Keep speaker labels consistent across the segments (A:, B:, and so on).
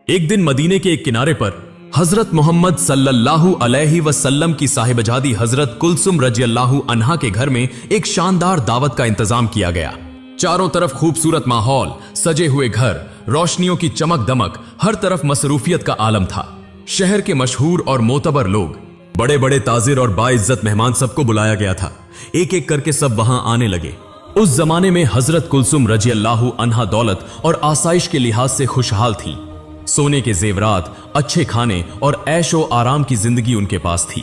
A: एक दिन मदीने के एक किनारे पर हजरत मोहम्मद सल्लल्लाहु अलैहि वसल्लम की साहिबजादी हजरत कुलसुम रजियल्लाहु अन्हा के घर में एक शानदार दावत का इंतजाम किया गया। चारों तरफ खूबसूरत माहौल, सजे हुए घर, रोशनियों की चमक दमक, हर तरफ मसरूफियत का आलम था। शहर के मशहूर और मोतबर लोग, बड़े बड़े ताजिर और बाइज्जत मेहमान सबको बुलाया गया था। एक एक करके सब वहां आने लगे। उस जमाने में हजरत कुलसुम रजियल्लाहु अन्हा दौलत और आसाइश के लिहाज से खुशहाल थी। सोने के जेवरात, अच्छे खाने और ऐशो आराम की जिंदगी उनके पास थी।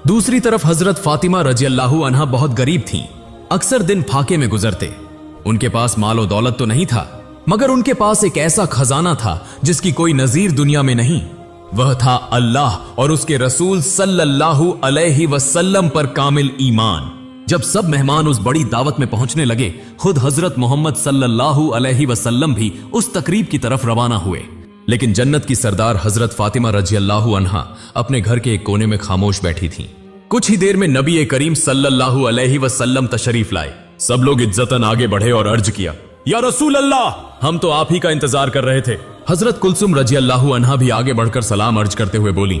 A: दूसरी तरफ हजरत फातिमा रजियल्लाहु अन्हा बहुत गरीब थीं। अक्सर दिन फाके में गुजरते। उनके पास मालो दौलत तो नहीं था, मगर उनके पास एक ऐसा खजाना था जिसकी कोई नजीर दुनिया में नहीं। वह था अल्लाह और उसके रसूल सल्लल्लाहु अलैहि वसल्लम पर कामिल ईमान। जब सब मेहमान उस बड़ी दावत में पहुंचने लगे, खुद हजरत मोहम्मद सल्लल्लाहु अलैहि वसल्लम भी उस तकरीब की तरफ रवाना हुए। लेकिन जन्नत की सरदार हजरत फातिमा रजियल्लाहु अन्हा अपने घर के एक कोने में खामोश बैठी थीं। कुछ ही देर में नबी करीम सल्लल्लाहु अलैहि वसल्लम तशरीफ लाए। सब लोग इज्जतन आगे बढ़े और अर्ज किया, या रसूल अल्लाह, हम तो आप ही का इंतजार कर रहे थे। हजरत कुलसुम रजियल्लाहु अन्हा भी आगे बढ़कर सलाम अर्ज करते हुए बोली,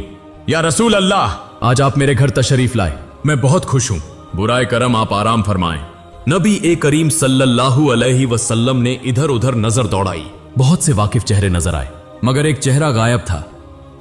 A: या रसूल अल्लाह, आज आप मेरे घर तशरीफ लाए, मैं बहुत खुश हूं। बुराए करम आप आराम फरमाएं। नबी करीम सल्लल्लाहु अलैहि वसल्लम ने इधर उधर नजर दौड़ाई। बहुत से वाकिफ चेहरे नजर आए, मगर एक चेहरा गायब था,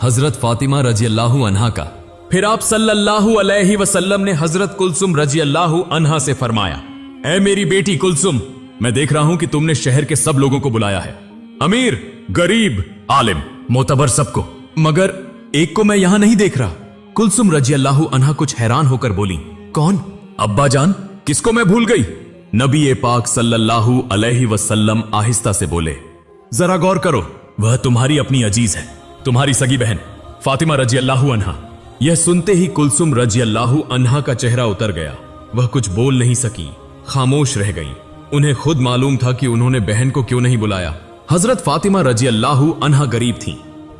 A: हजरत फातिमा रजियल्लाहु अन्हा का। फिर आप सल्लल्लाहु अलैहि वसल्लम ने हजरत कुलसुम रजियल्लाहु अन्हा से फरमाया, ऐ मेरी बेटी कुलसुम, मैं देख रहा हूं कि तुमने शहर के सब लोगों को बुलाया है, अमीर, गरीब, आलिम, मोतबर, सबको, मगर एक को मैं यहां नहीं देख रहा। कुलसुम रजियल्लाहु अन्हा कुछ हैरान होकर बोली, कौन? अब्बा जान, किसको मैं भूल गई? नबी पाक सल्लल्लाहु अलैहि वसल्लम आहिस्ता से बोले, जरा गौर करो, वह तुम्हारी अपनी अजीज है, तुम्हारी सगी बहन फातिमा रजियल्लाहु अन्हा। यह सुनते ही कुलसुम रजियल्लाहु अन्हा का चेहरा उतर गया। वह कुछ बोल नहीं सकी, खामोश रह गई। उन्हें खुद मालूम था कि उन्होंने बहन को क्यों नहीं बुलाया। हजरत फातिमा रजियल्लाहु अन्हा गरीब थीं,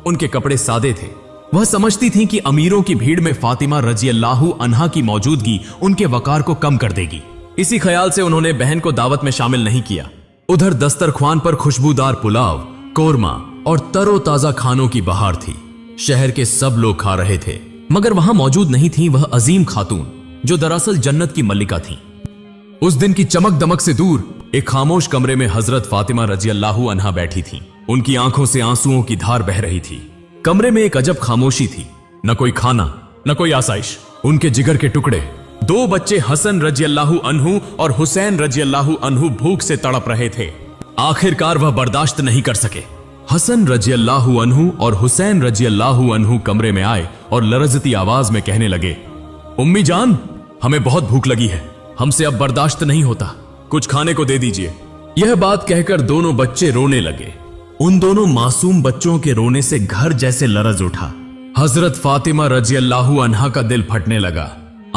A: उनके कपड़े सादे थे। वह समझती थीं कि अमीरों की भीड़ में फातिमा रजियल्लाहु अन्हा की मौजूदगी उनके वकार को कम कर देगी। इसी ख्याल से उन्होंने बहन को दावत में शामिल नहीं किया। उधर दस्तरख्वान पर खुशबूदार पुलाव, कोरमा और तरोताजा खानों की बहार थी। शहर के सब लोग खा रहे थे, मगर वहां मौजूद नहीं थी वह अजीम खातून जो दरअसल जन्नत की मल्लिका थी। उस दिन की चमक दमक से दूर एक खामोश कमरे में हजरत फातिमा रजियल्लाहु अन्हा बैठी थीं। उनकी आंखों से आंसुओं की धार बह रही थी। कमरे में एक अजब खामोशी थी, न कोई खाना, न कोई आसाइश। उनके जिगर के टुकड़े, दो बच्चे हसन रजियल्लाहु अन्हु और हुसैन रजियल्लाहु अन्हु भूख से तड़प रहे थे। आखिरकार वह बर्दाश्त नहीं कर सके। हसन रजियल्लाहु अन्हु और हुसैन रजियल्लाहु अन्हु कमरे में आए और लरजती आवाज में कहने लगे, उम्मी जान, हमें बहुत भूख लगी है, हमसे अब बर्दाश्त नहीं होता, कुछ खाने को दे दीजिए। यह बात कहकर दोनों बच्चे रोने लगे। उन दोनों मासूम बच्चों के रोने से घर जैसे लरज उठा। हजरत फातिमा रजियल्लाहु अन्हा का दिल फटने लगा,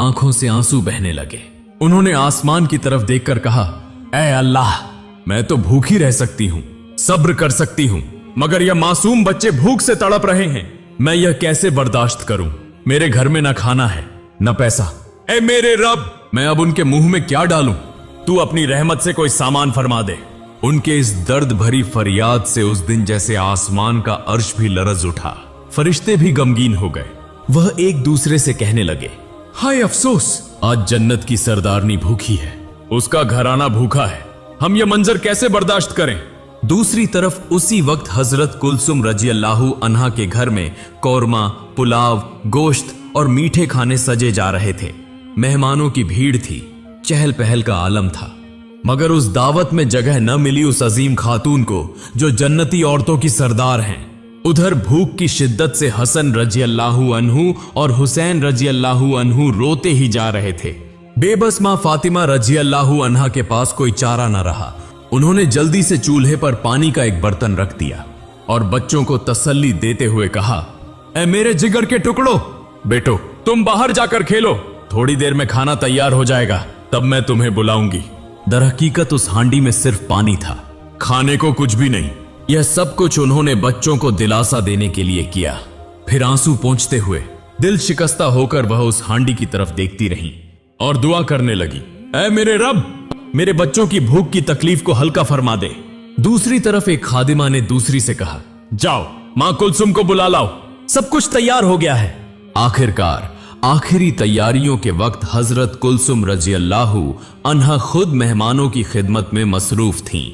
A: आंखों से आंसू बहने लगे। उन्होंने आसमान की तरफ देखकर कहा, ऐ अल्लाह, मैं तो भूखी रह सकती हूं, सब्र कर सकती हूं, मगर यह मासूम बच्चे भूख से तड़प रहे हैं, मैं यह कैसे बर्दाश्त करूं? मेरे घर में न खाना है, न पैसा। ऐ मेरे रब, मैं अब उनके मुंह में क्या डालूं? तू अपनी रहमत से कोई सामान फरमा दे। उनके इस दर्द भरी फरियाद से उस दिन जैसे आसमान का अर्श भी लरज उठा, फरिश्ते भी गमगीन हो गए। वह एक दूसरे से कहने लगे, हाय अफसोस, आज जन्नत की सरदारनी भूखी है, उसका घराना भूखा है, हम यह मंजर कैसे बर्दाश्त करें? दूसरी तरफ उसी वक्त हजरत कुलसुम रजियल्लाहु अन्हा के घर में कौरमा, पुलाव, गोश्त और मीठे खाने सजे जा रहे थे। मेहमानों की भीड़ थी, चहल पहल का आलम था, मगर उस दावत में जगह न मिली उस अजीम खातून को जो जन्नती औरतों की सरदार हैं। उधर भूख की शिद्दत से हसन रजियल्लाहु अन्हु और हुसैन रजियल्लाहु अन्हु रोते ही जा रहे थे। बेबस मां फातिमा रजियल्लाहु अन्हा के पास कोई चारा न रहा। उन्होंने जल्दी से चूल्हे पर पानी का एक बर्तन रख दिया और बच्चों को तसल्ली देते हुए कहा, ऐ मेरे जिगर के टुकड़ों, बेटो तुम बाहर जाकर खेलो, थोड़ी देर में खाना तैयार हो जाएगा, तब मैं तुम्हें बुलाऊंगी। दरहकीकत उस हांडी में सिर्फ पानी था, खाने को कुछ भी नहीं। यह सब कुछ उन्होंने बच्चों को दिलासा देने के लिए किया। फिर आंसू पोंछते हुए, दिल शिकस्ता होकर वह उस हांडी की तरफ देखती रही और दुआ करने लगी, ऐ मेरे रब, मेरे बच्चों की भूख की तकलीफ को हल्का फरमा दे। दूसरी तरफ एक खादिमा ने दूसरी से कहा, जाओ मां कुलसुम को बुला लाओ।
B: सब कुछ तैयार हो गया है।
A: आखिरकार आखिरी तैयारियों के वक्त हजरत कुलसुम रजियल्लाहु अन्हा खुद मेहमानों की खिदमत में मसरूफ थीं।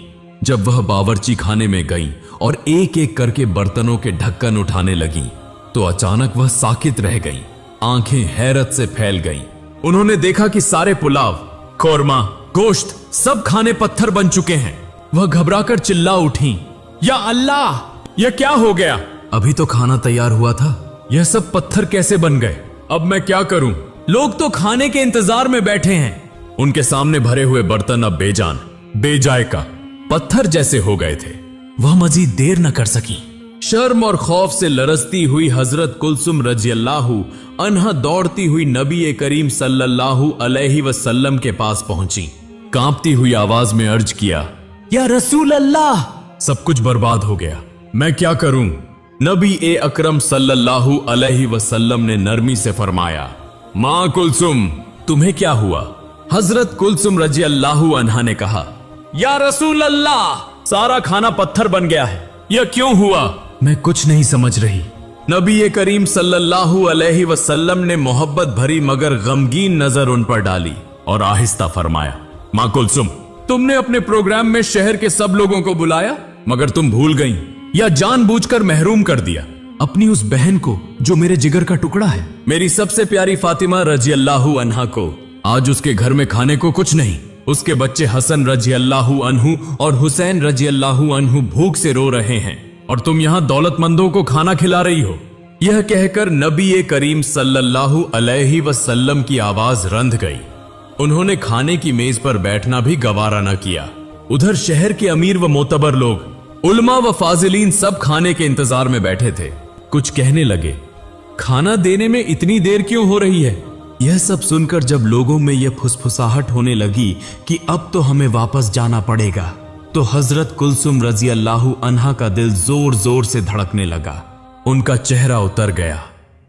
A: जब वह बावर्ची खाने में गईं और एक एक करके बर्तनों के ढक्कन उठाने लगीं, तो अचानक वह साकित रह गईं। आंखें हैरत से फैल गईं। उन्होंने देखा कि सारे पुलाव, कोरमा, गोश्त सब खाने पत्थर बन चुके हैं। वह घबराकर चिल्ला उठीं, या अल्लाह, यह क्या हो गया? अभी तो खाना तैयार हुआ था, यह सब पत्थर कैसे बन गए? अब मैं क्या करूं? लोग तो खाने के इंतजार में बैठे हैं। उनके सामने भरे हुए बर्तन अब बेजान, बेजायका, पत्थर जैसे हो गए थे। वह मजीद देर न कर सकी। शर्म और खौफ से लरसती हुई हजरत कुलसुम रजियल्लाहु अन्हा दौड़ती हुई नबी करीम सल्लल्लाहु अलैहि वसल्लम के पास पहुंची। कांपती हुई आवाज में अर्ज किया, या रसूल अल्लाह, सब कुछ बर्बाद हो गया, मैं क्या करूं? नबी अकरम सल्लल्लाहु अलैहि वसल्लम ने नरमी से फरमाया, मां कुलसुम, तुम्हें क्या हुआ? हजरत कुलसुम रजियल्लाहु अन्हा ने कहा, या रसूल अल्लाह, सारा खाना पत्थर बन गया है, यह क्यों हुआ? मैं कुछ नहीं समझ रही। नबी करीम सल्लल्लाहु अलैहि वसल्लम ने मोहब्बत भरी मगर गमगीन नजर उन पर डाली और आहिस्ता फरमाया, मां कुलसुम, तुमने अपने प्रोग्राम में शहर के सब लोगों को बुलाया, मगर तुम भूल गईं या जानबूझकर महरूम कर दिया अपनी उस बहन को जो मेरे जिगर का टुकड़ा है, मेरी सबसे प्यारी फातिमा रजियल्लाहु अन्हा को। आज उसके घर में खाने को कुछ नहीं। उसके बच्चे हसन रजियल्लाहु अन्हु और हुसैन रजियल्लाहु अन्हु भूख से रो रहे हैं और तुम यहां दौलतमंदों को खाना खिला रही हो। यह कहकर नबी करीम सल्लल्लाहु अलैहि वसल्लम की आवाज रंध गई। उन्होंने खाने की मेज पर बैठना भी गवारा न किया। उधर शहर के अमीर व मोतबर लोग, उलमा व फाजिलीन सब खाने के इंतजार में बैठे थे। कुछ कहने लगे, खाना देने में इतनी देर क्यों हो रही है? यह सब सुनकर जब लोगों में यह फुसफुसाहट होने लगी कि अब तो हमें वापस जाना पड़ेगा, तो हजरत कुलसुम रजियल्लाहु अन्हा का दिल जोर जोर से धड़कने लगा। उनका चेहरा उतर गया,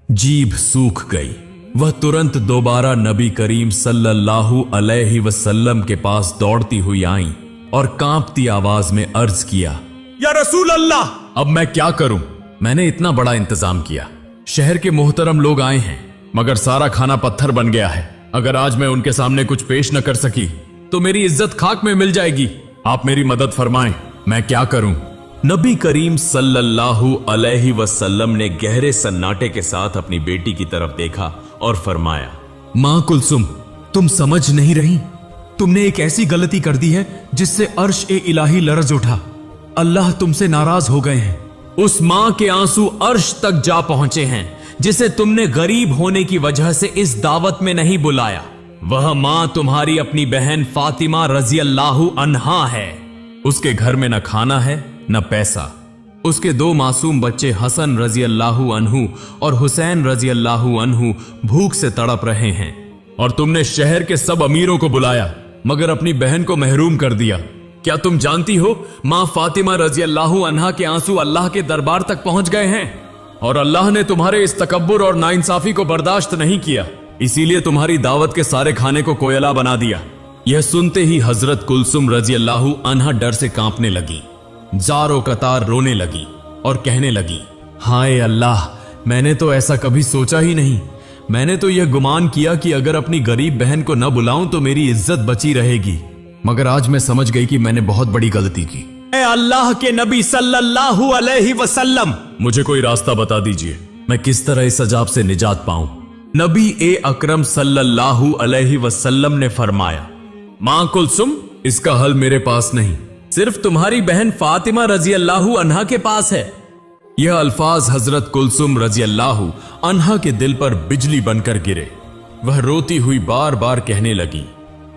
A: जीभ सूख गई। वह तुरंत दोबारा नबी करीम सल्लल्लाहु अलैहि वसल्लम के पास दौड़ती हुई आई और कांपती आवाज में अर्ज किया, या रसूल अल्लाह, अब मैं क्या करूं? मैंने इतना बड़ा इंतजाम किया, शहर के मोहतरम लोग आए हैं, मगर सारा खाना पत्थर बन गया है। अगर आज मैं उनके सामने कुछ पेश न कर सकी तो मेरी इज्जत खाक में मिल जाएगी। आप मेरी मदद फरमाएं, मैं क्या करूं? नबी करीम सल्लल्लाहु अलैहि वसल्लम ने गहरे सन्नाटे के साथ अपनी बेटी की तरफ देखा और फरमाया, मां कुलसुम, तुम समझ नहीं रही? तुमने एक ऐसी गलती कर दी है जिससे अर्श ए इलाही लरज उठा। अल्लाह तुमसे नाराज हो गए हैं। उस मां के आंसू अर्श तक जा पहुंचे हैं जिसे तुमने गरीब होने की वजह से इस दावत में नहीं बुलाया। वह मां तुम्हारी अपनी बहन फातिमा रजियल्लाहु अन्हा है। उसके घर में न खाना है न पैसा। उसके दो मासूम बच्चे हसन रजियल्लाहु अन्हु और हुसैन रजियल्लाहु अन्हु भूख से तड़प रहे हैं और तुमने शहर के सब अमीरों को बुलाया मगर अपनी बहन को महरूम कर दिया। क्या तुम जानती हो मां फातिमा रजियल्लाहु अन्हा के आंसू अल्लाह के दरबार तक पहुंच गए हैं और अल्लाह ने तुम्हारे इस तकब्बुर और नाइंसाफी को बर्दाश्त नहीं किया, इसीलिए तुम्हारी दावत के सारे खाने को कोयला बना दिया। यह सुनते ही हजरत कुलसुम रजियल्लाहु अन्हा डर से कांपने लगी, जारो कतार रोने लगी और कहने लगी, हाय अल्लाह, मैंने तो ऐसा कभी सोचा ही नहीं। मैंने तो यह गुमान किया कि अगर अपनी गरीब बहन को न बुलाऊं तो मेरी इज्जत बची रहेगी, मगर आज मैं समझ गई कि मैंने बहुत बड़ी गलती की। ऐ अल्लाह के नबी सल्लल्लाहु अलैहि वसल्लम, मुझे कोई रास्ता बता दीजिए, मैं किस तरह इस अजाब से निजात पाऊं। नबी अकरम सल्लल्लाहु अलैहि वसल्लम ने फरमाया, मां कुलसुम, इसका हल मेरे पास नहीं, सिर्फ तुम्हारी बहन फातिमा रजियल्लाहु अन्हा के पास है। यह अल्फाज हजरत कुलसुम रजियल्लाहु अन्हा के दिल पर बिजली बनकर गिरे। वह रोती हुई बार बार कहने लगी,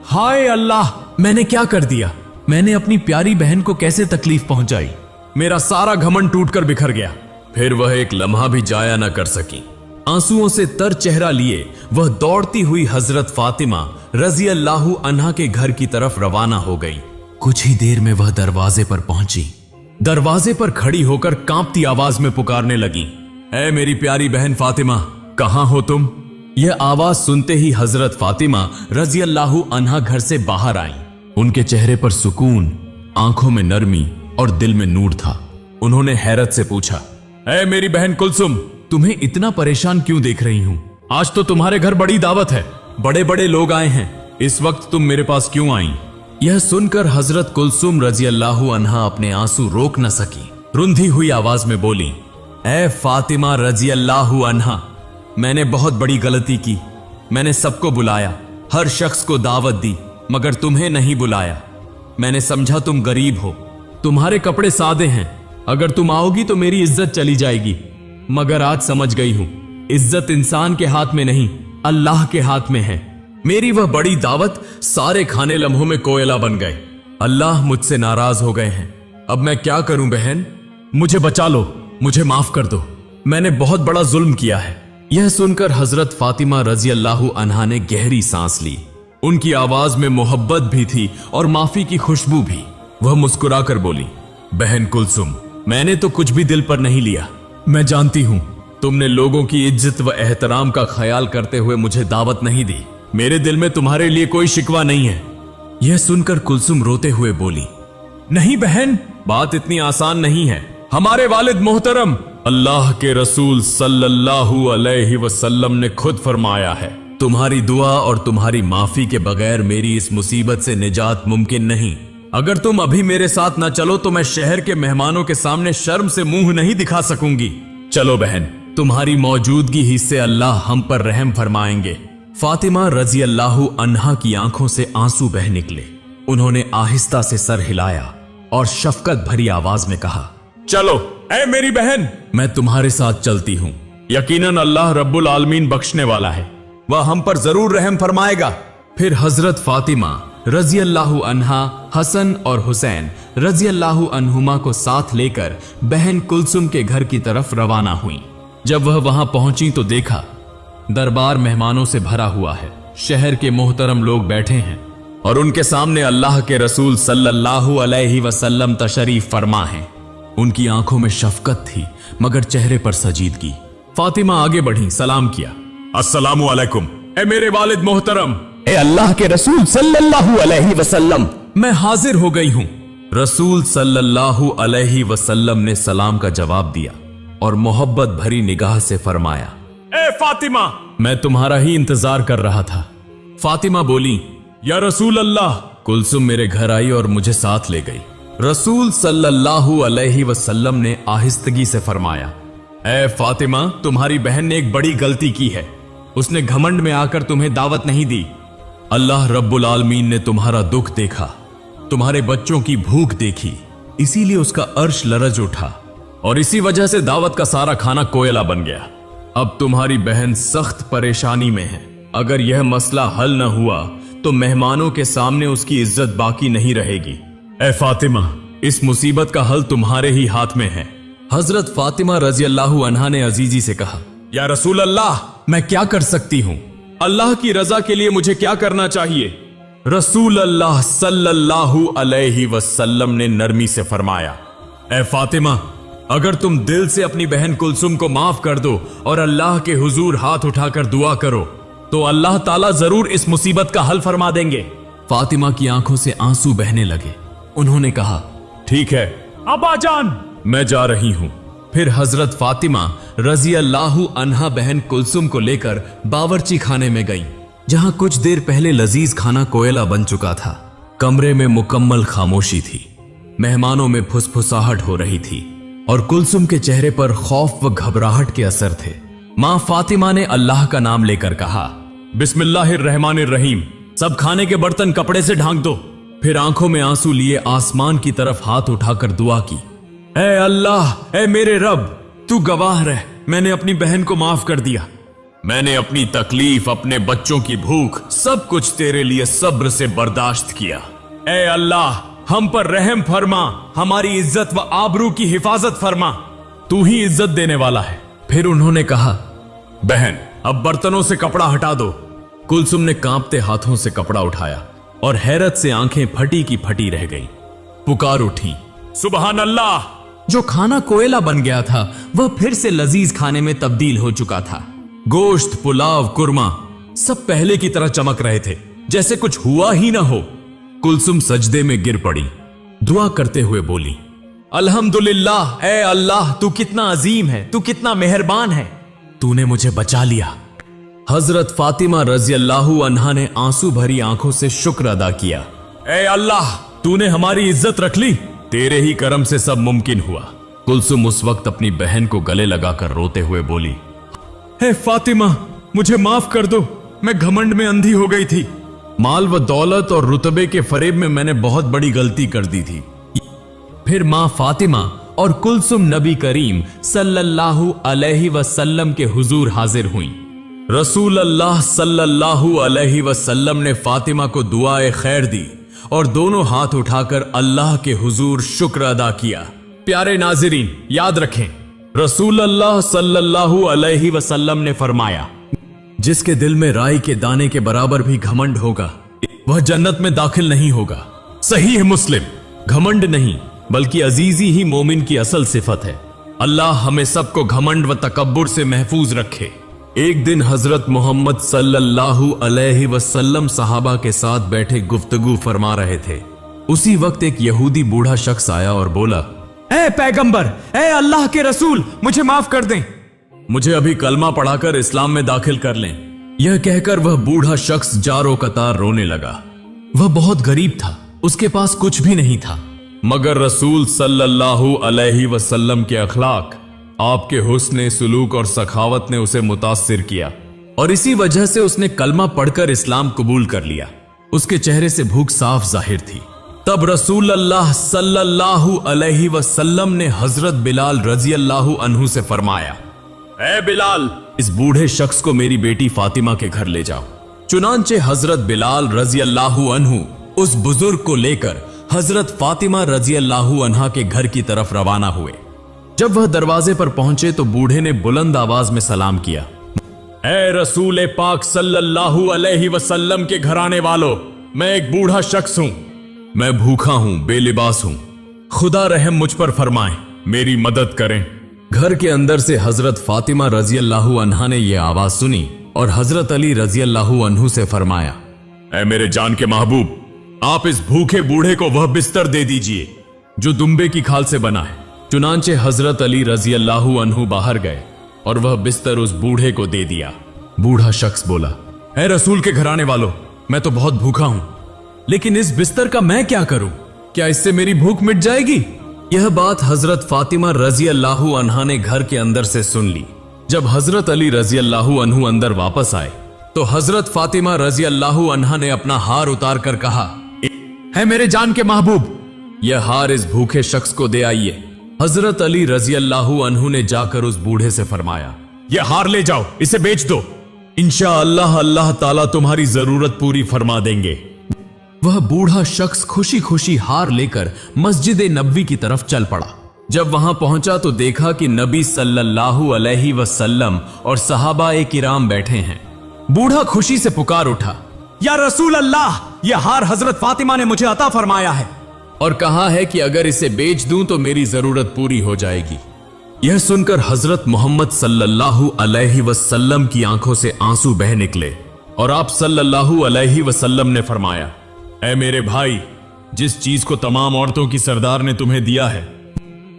A: हाय अल्लाह, मैंने क्या कर दिया? मैंने अपनी प्यारी बहन को कैसे तकलीफ पहुंचाई? मेरा सारा घमंड टूटकर बिखर गया। फिर वह एक लम्हा भी जाया न कर सकी। आंसुओं से तर चेहरा लिए वह दौड़ती हुई हजरत फातिमा रजियल्लाहु अन्हा के घर की तरफ रवाना हो गई। कुछ ही देर में वह दरवाजे पर पहुंची। दरवाजे पर खड़ी होकर कांपती आवाज में पुकारने लगी, ऐ मेरी प्यारी बहन फातिमा, कहां हो तुम? यह आवाज सुनते ही हजरत फातिमा रजियल्लाहु अन्हा घर से बाहर आई। उनके चेहरे पर सुकून, आंखों में नरमी और दिल में नूर था। उन्होंने हैरत से पूछा, ऐ मेरी बहन कुलसुम, तुम्हें इतना परेशान क्यों देख रही हूँ? आज तो तुम्हारे घर बड़ी दावत है, बड़े बड़े लोग आए हैं, इस वक्त तुम मेरे पास क्यों आई? यह सुनकर हजरत कुलसुम रजी अल्लाहु अन्हा अपने आंसू रोक न सकी। रुंधी हुई आवाज में बोली, ऐ फातिमा रजी अल्लाहु अन्हा, मैंने बहुत बड़ी गलती की। मैंने सबको बुलाया, हर शख्स को दावत दी, मगर तुम्हें नहीं बुलाया। मैंने समझा तुम गरीब हो, तुम्हारे कपड़े सादे हैं, अगर तुम आओगी तो मेरी इज्जत चली जाएगी। मगर आज समझ गई हूं, इज्जत इंसान के हाथ में नहीं, अल्लाह के हाथ में है। मेरी वह बड़ी दावत सारे खाने लम्हों में कोयला बन गए। अल्लाह मुझसे नाराज हो गए हैं। अब मैं क्या करूं बहन? मुझे बचा लो, मुझे माफ कर दो, मैंने बहुत बड़ा जुल्म किया है। यह सुनकर हजरत फातिमा रजी अल्लाहु अन्हा ने गहरी सांस ली। उनकी आवाज में मोहब्बत भी थी और माफी की खुशबू भी। वह मुस्कुराकर बोली, बहन कुलसुम, मैंने तो कुछ भी दिल पर नहीं लिया। मैं जानती हूं तुमने लोगों की इज्जत व एहतराम का ख्याल करते हुए मुझे दावत नहीं दी। मेरे दिल में तुम्हारे लिए कोई शिकवा नहीं है। यह सुनकर कुलसुम रोते हुए बोली, नहीं बहन, बात इतनी आसान नहीं है। हमारे वालिद मोहतरम अल्लाह के रसूल सल्लल्लाहु अलैहि वसल्लम ने खुद फरमाया है, तुम्हारी दुआ और तुम्हारी माफी के बगैर मेरी इस मुसीबत से निजात मुमकिन नहीं। अगर तुम अभी मेरे साथ न चलो तो मैं शहर के मेहमानों के सामने शर्म से मुंह नहीं दिखा सकूंगी। चलो बहन, तुम्हारी मौजूदगी ही से अल्लाह हम पर रहम फरमाएंगे। फातिमा रजी अल्लाहु अन्हा की आंखों से आंसू बह निकले। उन्होंने आहिस्ता से सर हिलाया और शफकत भरी आवाज में कहा, चलो ऐ मेरी बहन, मैं तुम्हारे साथ चलती हूं। यकीनन अल्लाह रब्बुल आलमीन बख्शने वाला है, वह हम पर जरूर रहम फरमाएगा। फिर हजरत फातिमा रजी अल्लाहु अन्हा हसन और हुसैन रजी अल्लाहु अन्हुमा को साथ लेकर बहन कुलसुम के घर की तरफ रवाना हुई। जब वह वहां पहुंची तो देखा दरबार मेहमानों से भरा हुआ है। शहर के मोहतरम लोग बैठे हैं और उनके सामने अल्लाह के रसूल सल्लल्लाहु अलैहि वसल्लम तशरीफ फरमा हैं। उनकी आंखों में शफकत थी मगर चेहरे पर सजीदगी। फातिमा आगे बढ़ी, सलाम किया, अस्सलामु अलैकुम, ए मेरे वालिद मोहतरम, ए अल्लाह के रसूल सल्लल्लाहु अलैहि वसल्लम, मैं हाजिर हो गई हूं। रसूल सल्लल्लाहु अलैहि वसल्लम ने सलाम का जवाब दिया और मोहब्बत भरी निगाह से फरमाया, ए फातिमा, मैं तुम्हारा ही इंतजार कर रहा था। फातिमा बोली, या रसूल अल्लाह। कुलसुम मेरे घर आई और मुझे साथ ले गई। रसूल सल्लल्लाहु अलैहि वसल्लम ने आहिस्तगी से फरमाया, ऐ फातिमा, तुम्हारी बहन ने एक बड़ी गलती की है। उसने घमंड में आकर तुम्हें दावत नहीं दी। अल्लाह रब्बुल आलमीन ने तुम्हारा दुख देखा, तुम्हारे बच्चों की भूख देखी, इसीलिए उसका अर्श लरज उठा और इसी वजह से दावत का सारा खाना कोयला बन गया। अब तुम्हारी बहन सख्त परेशानी में है। अगर यह मसला हल न हुआ तो मेहमानों के सामने उसकी इज्जत बाकी नहीं रहेगी। ऐ फातिमा, इस मुसीबत का हल तुम्हारे ही हाथ में है। हजरत फातिमा रजी अल्लाहु अन्हा ने अजीजी से कहा, या रसूल अल्लाह, मैं क्या कर सकती हूं? अल्लाह की रजा के लिए मुझे क्या करना चाहिए? रसूल अल्लाह सल्लल्लाहु अलैहि वसल्लम ने नरमी से फरमाया, ऐ फातिमा, अगर तुम दिल से अपनी बहन कुलसुम को माफ कर दो और अल्लाह के हुजूर हाथ उठाकर दुआ करो तो अल्लाह ताला जरूर इस मुसीबत का हल फरमा देंगे। फातिमा की आंखों से आंसू बहने लगे। उन्होंने कहा, ठीक है अब्बा जान, मैं जा रही हूं। फिर हजरत फातिमा रजी अल्लाहु अन्हा बहन कुलसुम को लेकर बावर्ची खाने में गईं, जहां कुछ देर पहले लजीज खाना कोयला बन चुका था। कमरे में मुकम्मल खामोशी थी। मेहमानों में फुसफुसाहट हो रही थी और कुलसुम के चेहरे पर खौफ व घबराहट के असर थे। मां फातिमा ने अल्लाह का नाम लेकर कहा, बिस्मिल्लाहिर्रहमानिर्रहीम, सब खाने के बर्तन कपड़े से ढांक दो। फिर आंखों में आंसू लिए आसमान की तरफ हाथ उठाकर दुआ की, ऐ अल्लाह, ऐ मेरे रब, तू गवाह रह, मैंने अपनी बहन को माफ कर दिया। मैंने अपनी तकलीफ, अपने बच्चों की भूख, सब कुछ तेरे लिए सब्र से बर्दाश्त किया। ऐ अल्लाह, हम पर रहम फरमा, हमारी इज्जत व आबरू की हिफाजत फरमा, तू ही इज्जत देने वाला है। फिर उन्होंने कहा, बहन, अब बर्तनों से कपड़ा हटा दो। कुलसुम ने कांपते हाथों से कपड़ा उठाया और हैरत से आंखें फटी की फटी रह गईं। पुकार उठी, सुबहान अल्लाह। जो खाना कोयला बन गया था वह फिर से लजीज खाने में तब्दील हो चुका था। गोश्त, पुलाव, कुरमा सब पहले की तरह चमक रहे थे, जैसे कुछ हुआ ही ना हो। कुलसुम सजदे में गिर पड़ी, दुआ करते हुए बोली, अल्हम्दुलिल्लाह, ए अल्लाह, तू कितना अजीम है, तू कितना मेहरबान है, तूने मुझे बचा लिया। हजरत फातिमा रजी अल्लाहु अन्हा ने आंसू भरी आंखों से शुक्र अदा किया। ए अल्लाह, तूने हमारी इज्जत रख ली, तेरे ही करम से सब मुमकिन हुआ। कुलसुम उस वक्त अपनी बहन को गले लगाकर रोते हुए बोली, हे फातिमा, मुझे माफ कर दो, मैं घमंड में अंधी हो गई थी। माल व दौलत और रुतबे के फरेब में मैंने बहुत बड़ी गलती कर दी थी। फिर मां फातिमा और कुलसुम नबी करीम सल्लल्लाहु अलैहि वसल्लम के हुजूर हाजिर हुई। रसूल अल्लाह सल्लल्लाहु अलैहि वसल्लम ने फातिमा को दुआए खैर दी और दोनों हाथ उठाकर अल्लाह के हुजूर शुक्र अदा किया। प्यारे नाज़रीन, याद रखें, रसूल अल्लाह सल्लल्लाहु अलैहि वसल्लम ने फरमाया, जिसके दिल में राई के दाने के बराबर भी घमंड होगा वह जन्नत में दाखिल नहीं होगा। सही है मुस्लिम। घमंड नहीं बल्कि अजीजी ही मोमिन की असल सिफत है। अल्लाह हमें सबको घमंड व तकब्बुर से महफूज रखे। एक दिन हजरत मोहम्मद सल्लल्लाहु अलैहि वसल्लम सहाबा के साथ बैठे गुफ्तगू फरमा रहे थे। उसी वक्त एक यहूदी बूढ़ा शख्स आया और बोला,
B: ए पैगंबर, ए अल्लाह के रसूल, मुझे माफ कर दें।
A: मुझे अभी कलमा पढ़ाकर इस्लाम में दाखिल कर लें। यह कहकर वह बूढ़ा शख्स जारो कतार रोने लगा। वह बहुत गरीब था, उसके पास कुछ भी नहीं था, मगर रसूल सल्लल्लाहु अलैहि वसल्लम के अखलाक, आपके हुस्न सुलूक और सखावत ने उसे मुतासिर किया और इसी वजह से उसने कलमा पढ़कर इस्लाम कबूल कर लिया। उसके चेहरे से भूख साफ जाहिर थी। तब रसूल अल्लाह सल्लल्लाहु अलैहि वसल्लम ने हजरत बिलाल रजी अल्लाहु अन्हु से फरमाया, ए बिलाल, इस बूढ़े शख्स को मेरी बेटी फातिमा के घर ले जाओ। चुनांचे हजरत बिलाल रजी अल्लाहु अन्हु उस बुजुर्ग को लेकर हजरत फातिमा रजी अल्लाहु अन्हा के घर की तरफ रवाना हुए। जब वह दरवाजे पर पहुंचे तो बूढ़े ने बुलंद आवाज में सलाम किया, ए रसूल पाक सल्लल्लाहु अलैहि वसल्लम के घराने वालों, मैं एक बूढ़ा शख्स हूं, मैं भूखा हूं, बेलिबास हूं, खुदा रहम मुझ पर फरमाए, मेरी मदद करें। घर के अंदर से हजरत फातिमा रजी अल्लाहु अन्हा ने यह आवाज सुनी और हजरत अली रजी अल्लाहु अन्हु से फरमाया, ए मेरे जान के महबूब, आप इस भूखे बूढ़े को वह बिस्तर दे दीजिए जो दुम्बे की खाल से बना है। चुनांचे हजरत अली रजी अल्लाहु अन्हु बाहर गए और वह बिस्तर उस बूढ़े को दे दिया। बूढ़ा शख्स बोला, है रसूल के घराने वालों, मैं तो बहुत भूखा हूं, लेकिन इस बिस्तर का मैं क्या करूं? क्या इससे मेरी भूख मिट जाएगी? यह बात हजरत फातिमा रजी अल्लाहु अन्हा ने घर के अंदर से सुन ली। जब हजरत अली रजी अल्लाहु अन्हु अंदर वापस आए तो हजरत फातिमा रजी अल्लाहु अन्हा ने अपना हार उतार कर कहा, है मेरे जान के महबूब, यह हार इस भूखे शख्स को दे आइए। हजरत अली रजी अल्लाहु अन्हु ने जाकर उस बूढ़े से फरमाया, यह हार ले जाओ, इसे बेच दो, इंशाअल्लाह अल्लाह ताला तुम्हारी जरूरत पूरी फरमा देंगे। वह बूढ़ा शख्स खुशी खुशी हार लेकर मस्जिद नबवी की तरफ चल पड़ा। जब वहां पहुंचा तो देखा कि नबी सल्लल्लाहु अलैहि वसल्लम और सहाबाए किराम बैठे हैं। बूढ़ा खुशी से पुकार उठा,
B: या रसूल अल्लाह, यह हार हजरत फातिमा ने मुझे अता फरमाया है
A: और कहा है कि अगर इसे बेच दूं तो मेरी जरूरत पूरी हो जाएगी। यह सुनकर हजरत मोहम्मद सल्लल्लाहु अलैहि वसल्लम की आंखों से आंसू बह निकले और आप सल्लल्लाहु अलैहि वसल्लम ने फरमाया, ऐ मेरे भाई, जिस चीज को तमाम औरतों की सरदार ने तुम्हें दिया है,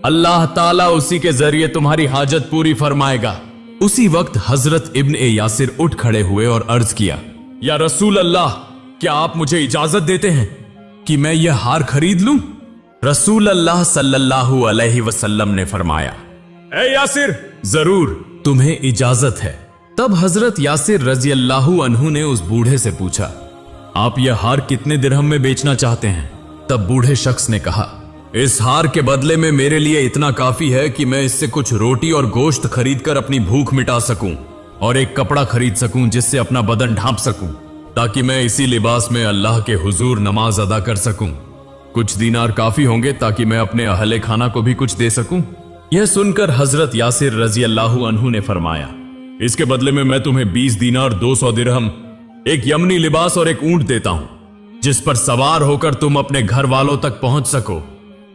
A: अल्लाह ताला उसी के जरिए तुम्हारी हाजत पूरी फरमाएगा। उसी वक्त हजरत इब्न ए यासिर उठ खड़े हुए और अर्ज किया, या रसूल अल्लाह, क्या आप मुझे इजाजत देते हैं कि मैं यह हार खरीद लूं? रसूल अल्लाह सल्लल्लाहु अलैहि वसल्लम ने फरमाया, ए यासिर, जरूर, तुम्हें इजाजत है। तब हजरत यासिर रजी अल्लाहु अन्हु ने उस बूढ़े से पूछा, आप यह हार कितने दिरहम में बेचना चाहते हैं? तब बूढ़े शख्स ने कहा, इस हार के बदले में मेरे लिए इतना काफी है कि मैं इससे कुछ रोटी और गोश्त खरीद कर अपनी भूख मिटा सकूं और एक कपड़ा खरीद सकूं जिससे अपना बदन ढांप सकूं, ताकि मैं इसी लिबास में अल्लाह के हुजूर नमाज अदा कर सकूं। कुछ दीनार काफी होंगे ताकि मैं अपने अहले खाना को भी कुछ दे सकूं। यह सुनकर हजरत यासिर रजी अल्लाहु अन्हु ने फरमाया, इसके बदले में मैं तुम्हें 20 दीनार 200 दिरहम, एक यमनी लिबास और एक ऊंट देता हूं, जिस पर सवार होकर तुम अपने घर वालों तक पहुंच सको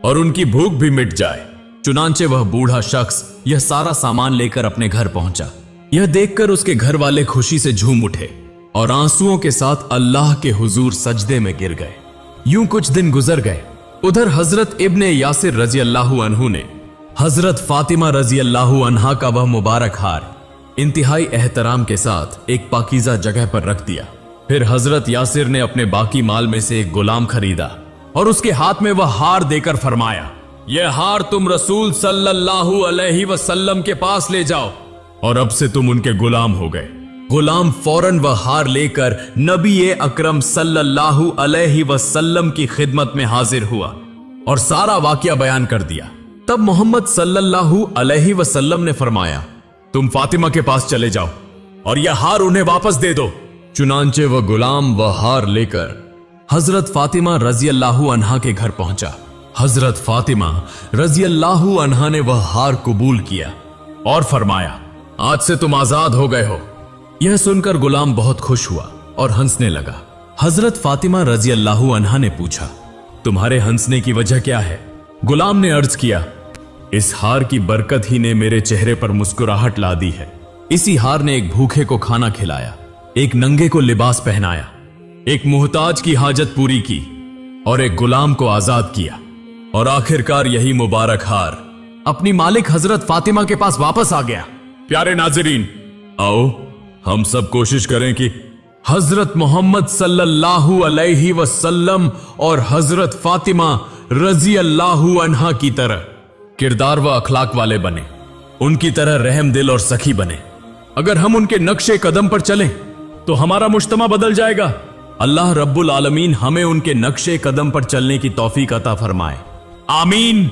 A: और उनकी भूख भी मिट जाए। चुनांचे वह बूढ़ा शख्स यह सारा सामान लेकर अपने घर पहुंचा। यह देखकर उसके घर वाले खुशी से झूम उठे और आंसुओं के साथ अल्लाह के हुजूर सजदे में गिर गए। यूं कुछ दिन गुजर गए। उधर हजरत इब्ने यासिर रजी अल्लाहु अन्हु ने हजरत फातिमा रजी अल्लाहु अन्हा का वह मुबारक हार इंतहाई एहतराम के साथ एक पाकीज़ा जगह पर रख दिया। फिर हजरत यासिर ने अपने बाकी माल में से एक गुलाम खरीदा और उसके हाथ में वह हार देकर फरमाया, यह हार तुम रसूल सल्लल्लाहु अलैहि वसल्लम के पास ले जाओ और अब से तुम उनके गुलाम हो गए। गुलाम फौरन वह हार लेकर नबी अकरम सल्लल्लाहु अलैहि वसल्लम की खिदमत में हाजिर हुआ और सारा वाकया बयान कर दिया। तब मोहम्मद सल्लल्लाहु अलैहि वसल्लम ने फरमाया, तुम फातिमा के पास चले जाओ और यह हार उन्हें वापस दे दो। चुनांचे वह गुलाम वह हार लेकर हजरत फातिमा रजी अल्लाहु अन्हा के घर पहुंचा। हजरत फातिमा रजी अल्लाहु अन्हा ने वह हार कबूल किया और फरमाया, आज से तुम आजाद हो गए हो। यह सुनकर गुलाम बहुत खुश हुआ और हंसने लगा। हजरत फातिमा रजी अल्लाहु अन्हा ने पूछा, तुम्हारे हंसने की वजह क्या है? गुलाम ने अर्ज किया, इस हार की बरकत ही ने मेरे चेहरे पर मुस्कुराहट ला दी है। इसी हार ने एक भूखे को खाना खिलाया, एक नंगे को लिबास पहनाया, एक मुहताज की हाजत पूरी की और एक गुलाम को आजाद किया और आखिरकार यही मुबारक हार अपनी मालिक हजरत फातिमा के पास वापस आ गया। प्यारे नाजरीन, आओ हम सब कोशिश करें कि हजरत मोहम्मद सल्लल्लाहु अलैहि वसल्लम और हजरत फातिमा रजी अल्लाहु अन्हा की तरह किरदार व अखलाक वाले बने, उनकी तरह रहम दिल और सखी बने। अगर हम उनके नक्शे कदम पर चलें तो हमारा मुज्तमा बदल जाएगा। अल्लाह रब्बुल आलमीन हमें उनके नक्शे कदम पर चलने की तौफीक अता फरमाए। आमीन।